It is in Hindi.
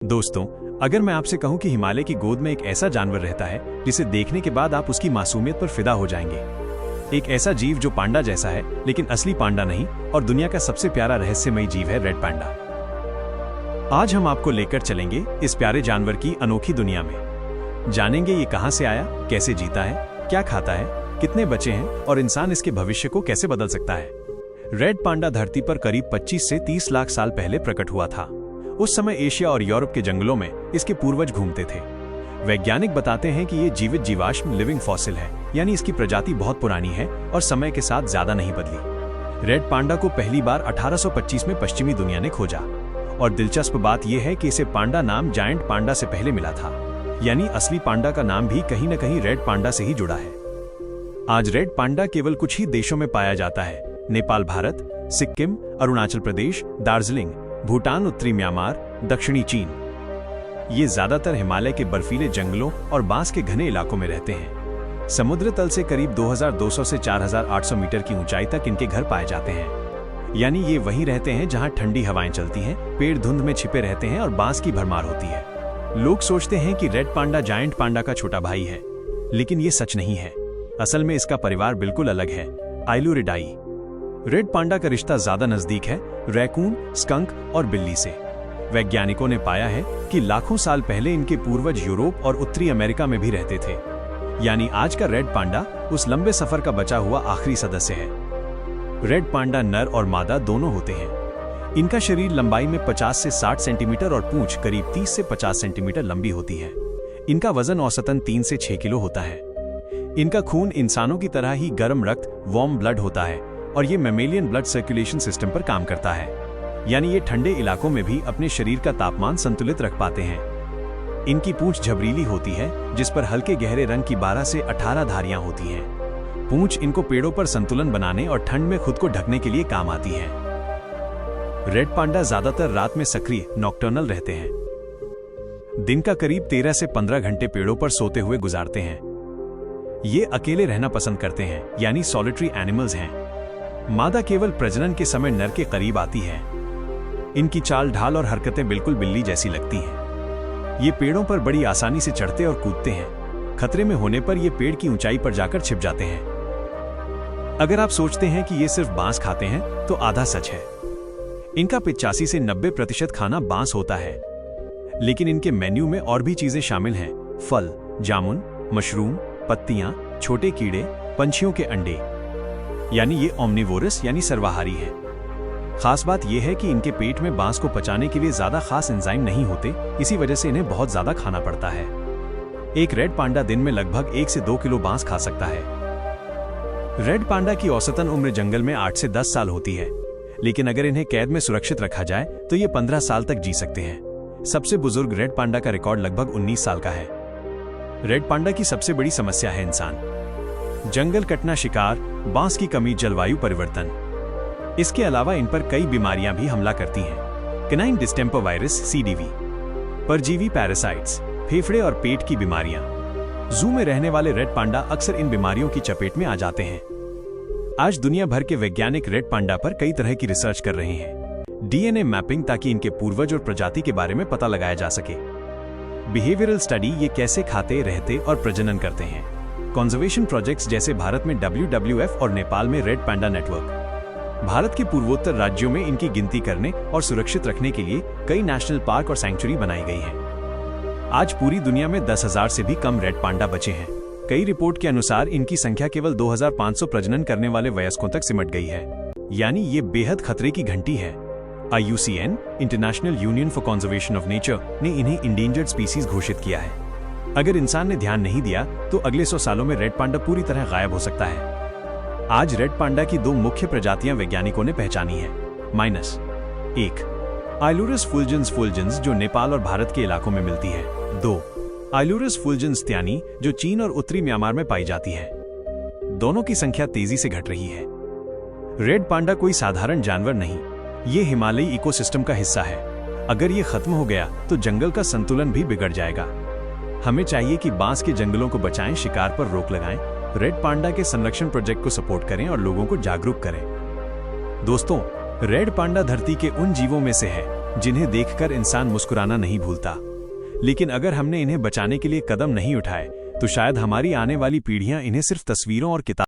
दोस्तों, अगर मैं आपसे कहूं कि हिमालय की गोद में एक ऐसा जानवर रहता है जिसे देखने के बाद आप उसकी मासूमियत पर फिदा हो जाएंगे। एक ऐसा जीव जो पांडा जैसा है लेकिन असली पांडा नहीं और दुनिया का सबसे प्यारा रहस्यमयी जीव है रेड पांडा। आज हम आपको लेकर चलेंगे इस प्यारे जानवर की अनोखी दुनिया में। जानेंगे ये कहां से आया, कैसे जीता है, क्या खाता है, कितने बच्चे हैं और इंसान इसके भविष्य को कैसे बदल सकता है। रेड पांडा धरती पर करीब 25 से 30 लाख साल पहले प्रकट हुआ था। उस समय एशिया और यूरोप के जंगलों में इसके पूर्वज घूमते थे। वैज्ञानिक बताते हैं कि ये जीवित जीवाश्म लिविंग फॉसिल है, यानी इसकी प्रजाति बहुत पुरानी है और समय के साथ ज्यादा नहीं बदली। रेड पांडा को पहली बार 1825 में पश्चिमी दुनिया ने खोजा और दिलचस्प बात यह है कि इसे पांडा नाम जायंट पांडा से पहले मिला था, यानी असली पांडा का नाम भी कहीं न कहीं रेड पांडा से ही जुड़ा है। आज रेड पांडा केवल कुछ ही देशों में पाया जाता है: नेपाल, भारत, सिक्किम, अरुणाचल प्रदेश, दार्जिलिंग, भूटान, उत्तरी म्यांमार, दक्षिणी चीन। ये ज्यादातर हिमालय के बर्फीले जंगलों और बांस के घने इलाकों में रहते हैं। समुद्र तल से करीब 2200 से 4800 मीटर की ऊंचाई तक इनके घर पाए जाते हैं, यानी ये वहीं रहते हैं जहां ठंडी हवाएं चलती हैं, पेड़ धुंध में छिपे रहते हैं और बांस की भरमार होती है। लोग सोचते हैं कि रेड पांडा जायंट पांडा का छोटा भाई है, लेकिन ये सच नहीं है। असल में इसका परिवार बिल्कुल अलग है, आइलुरिडाई। रेड पांडा का रिश्ता ज्यादा नजदीक है रैकून, स्कंक और बिल्ली से। वैज्ञानिकों ने पाया है कि लाखों साल पहले इनके पूर्वज यूरोप और उत्तरी अमेरिका में भी रहते थे, यानी आज का रेड पांडा उस लंबे सफर का बचा हुआ आखिरी सदस्य है। रेड पांडा नर और मादा दोनों होते हैं। इनका शरीर लंबाई में 50 से 60 सेंटीमीटर और पूंछ करीब 30 से 50 सेंटीमीटर लंबी होती है। इनका वजन औसतन 3 से 6 किलो होता है। इनका खून इंसानों की तरह ही गर्म रक्त वार्म ब्लड होता है और ये मैमेलियन ब्लड सर्कुलेशन सिस्टम पर काम करता है, यानी ये ठंडे इलाकों में भी अपने शरीर का तापमान संतुलित रख पाते हैं। इनकी पूंछ झबरीली होती है, जिस पर हल्के गहरे रंग की 12 से 18 धारियां होती हैं। पूंछ इनको पेड़ों पर संतुलन बनाने और ठंड में खुद को ढकने के लिए काम आती है। रेड पांडा ज्यादातर रात में सक्रिय नॉकटर्नल रहते हैं। दिन का करीब 13 से 15 घंटे पेड़ों पर सोते हुए गुजारते हैं। ये अकेले रहना पसंद करते हैं, यानी सॉलिटरी एनिमल्स हैं। मादा केवल प्रजनन के समय नर के करीब आती है। इनकी चाल ढाल और हरकतें बिल्कुल बिल्ली जैसी लगती हैं। ये पेड़ों पर बड़ी आसानी से चढ़ते और कूदते हैं। खतरे में होने पर ये पेड़ की ऊंचाई पर जाकर छिप जाते हैं। अगर आप सोचते हैं कि ये सिर्फ बांस खाते हैं, तो आधा सच है। इनका 85 से 90% खाना बांस होता है, लेकिन इनके मेन्यू में और भी चीजें शामिल हैं: फल, जामुन, मशरूम, पत्तियां, छोटे कीड़े, पंछियों के अंडे, यानी ये ओमनिवोरस यानी सर्वाहारी है। खास बात यह है कि इनके पेट में बांस को पचाने के लिए ज्यादा खास एंजाइम नहीं होते, इसी वजह से इन्हें बहुत ज्यादा खाना पड़ता है। एक रेड पांडा दिन में लगभग 1 से 2 किलो बांस खा सकता है। रेड पांडा की औसतन उम्र जंगल में 8 से 10 साल होती है, लेकिन अगर इन्हें कैद में सुरक्षित रखा जाए तो ये 15 साल तक जी सकते हैं। सबसे बुजुर्ग रेड पांडा का रिकॉर्ड लगभग 19 साल का है। रेड पांडा की सबसे बड़ी समस्या है इंसान। जंगल कटना, शिकार, बांस की कमी, जलवायु परिवर्तन। इसके अलावा इन पर कई बीमारियां भी हमला करती हैं: कैनाइन डिस्टेंपर वायरस (CDV), परजीवी पैरासाइट्स, फेफड़े और पेट की बीमारियां। जू में रहने वाले रेड पांडा अक्सर इन बीमारियों की चपेट में आ जाते हैं। आज दुनिया भर के वैज्ञानिक रेड पांडा पर कई तरह की रिसर्च कर रहे हैं। DNA मैपिंग, ताकि इनके पूर्वज और प्रजाति के बारे में पता लगाया जा सके। बिहेवियरल स्टडी, ये कैसे खाते, रहते और प्रजनन करते हैं। कंजर्वेशन प्रोजेक्ट्स, जैसे भारत में WWF और नेपाल में रेड पांडा नेटवर्क। भारत के पूर्वोत्तर राज्यों में इनकी गिनती करने और सुरक्षित रखने के लिए कई नेशनल पार्क और सैंक्चुरी बनाई गई हैं। आज पूरी दुनिया में 10,000 से भी कम रेड पांडा बचे हैं। कई रिपोर्ट के अनुसार इनकी संख्या केवल 2500 प्रजनन करने वाले वयस्कों तक सिमट गई है, यानी ये बेहद खतरे की घंटी है। IUCN, international union for conservation of nature, ने इन्हें इंडेंजर्ड स्पीसीज घोषित किया है। अगर इंसान ने ध्यान नहीं दिया तो अगले 100 सालों में रेड पांडा पूरी तरह गायब हो सकता है। आज रेड पांडा की 2 मुख्य प्रजातियां वैज्ञानिकों ने पहचानी है। -1 आइलुरस फुल्जेंस फुल्जेंस, जो नेपाल और भारत के इलाकों में मिलती है। 2 आइलुरस फुल्जेंस त्यानी, जो चीन और उत्तरी म्यांमार में पाई जाती है। दोनों की संख्या तेजी से घट रही है। रेड पांडा कोई साधारण जानवर नहीं, ये हिमालयी इकोसिस्टम का हिस्सा है। अगर ये खत्म हो गया तो जंगल का संतुलन भी बिगड़ जाएगा। हमें चाहिए कि बांस के जंगलों को बचाएं, शिकार पर रोक लगाएं, रेड पांडा के संरक्षण प्रोजेक्ट को सपोर्ट करें और लोगों को जागरूक करें। दोस्तों, रेड पांडा धरती के उन जीवों में से है जिन्हें देखकर इंसान मुस्कुराना नहीं भूलता। लेकिन अगर हमने इन्हें बचाने के लिए कदम नहीं उठाए तो शायद हमारी आने वाली पीढ़ियां इन्हें सिर्फ तस्वीरों और किताब